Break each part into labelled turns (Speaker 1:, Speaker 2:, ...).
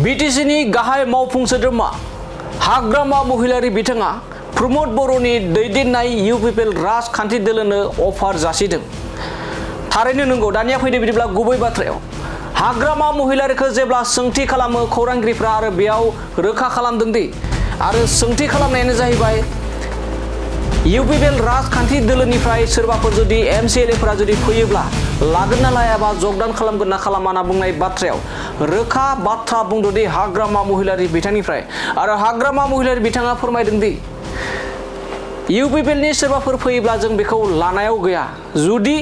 Speaker 1: बिटिसिनि गाहाय मावफुं सोद्रोमा हाग्रामा महिलारि बिथाङा प्रमद बर'नि दैदेननाय इउपिपिएल राजखान्थि दोलोनो अफार जासिदों। थारैनो नंगौ, दानिया फैदो बिदिब्ला गुबै बाथ्रायाव हाग्रामा महिलारिखौ जेब्ला सोंथि खालामो खौरांगिरिफ्रा आरो बेयाव रोखा खालामदों दि आरो सोंथि खालामनायानो जाहैबाय इउपिपिएल राजखान्थि दोलोनिफ्राय सोरबाफोर जुदि एमसिएलएफोरा जुदि फैयोब्ला लागोन ना लायाबा जगदान खालामगोन ना खालामा होनना बुंनाय बाथ्रायाव रोखा बाथ्रा बुंदोंदि हाग्रामा महिलारि बिथांनिफ्राय आरो हाग्रामा महिलारि बिथाङा फोरमायदों दि इउपिपिएलनि सोरबाफोर फैयोब्ला जों बेखौ लानायाव गैया। जुदि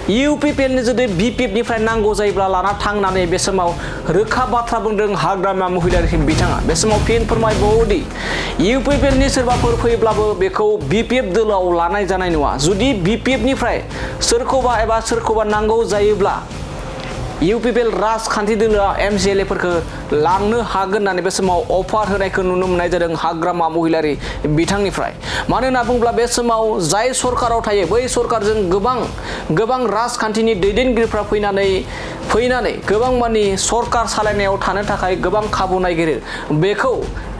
Speaker 1: इउपिपिएलनि जुदि बिपिएफनिफ्राय नांगौ जायोब्ला लाना थांनानै बे समाव रोखा बाथ्रा बुंदों हाग्रामा महिलारि बिथाङा। बे समाव फिन फोरमायबावोदि इउपिपिएलनि सोरबाफोर फैयोब्लाबो बेखौ बिपिएफ दोलोआव लानाय जानाय नङा। जुदि बिपिएफनिफ्राय सोरखौबा नांगौ जायोब्ला इउपिपिएल राजखान्थि दोलोआ एमसिएलएफोरखौ लांनो हागोन होननानै बे समाव अफार होनायखौ नुनो मोननाय जादों हाग्रामा महिलारि बिथांनिफ्राय। मानो होनना बुङोब्ला बे समाव जाय सरकाराव थायो बै सरकारजों गोबां राजखान्थिनि दैदेनगिरिफ्रा फैनानै गोबां मानि सरकार सालायनायाव थानो थाखाय गोबां खाबु नागिरो। बेखौ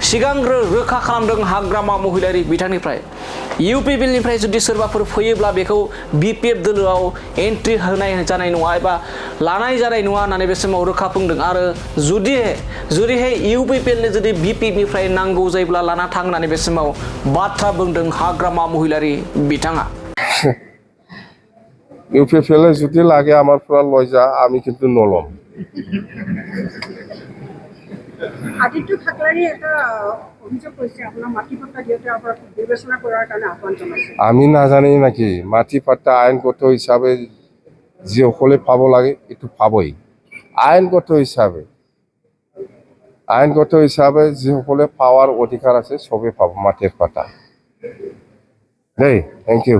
Speaker 1: सिगांग्रो रोखा खालामदों हाग्रामा महिलारि बिथांनिफ्राय। इउपिपिएलनिफ्राय जुदि सोरबाफोर फैयोब्ला बेखौ बिपिएफ दोलोआव एन्ट्रि होनाय जानाय नङा एबा लानाय जानाय नङा होननानै बे समाव रोखा बुंदों। आरो जुदिहाय इउपिपिएलनि जुदि बिपिएफनिफ्राय नांगौ जायोब्ला लाना थां होननानै बे समाव बाथ्रा बुंदों हाग्रामा महिलारि बिथाङा।
Speaker 2: ইউপিপিএল যদি লাগে আমার পুরা লয় যা, আমি কিন্তু নলম।
Speaker 3: আদিত্য ঠাকরাৰী এটা অভিযোগ কৰিছে আপোনাৰ মাটি পট্টা দিওঁতে আপোনাৰ বিবেচনা কৰাৰ কাৰণে আহ্বান জনাইছে।
Speaker 2: আমি নাজানি নাকি মাটি পাট্টা আইনগত হিসাবে যিসকলে পাব লাগে এইটো পাবই। আইনগত হিসাবে যিসকলে পাওয়ার অধিকার আছে সবে পাব মাটির পাট্টা। দেই, থ্যাংক ইউ।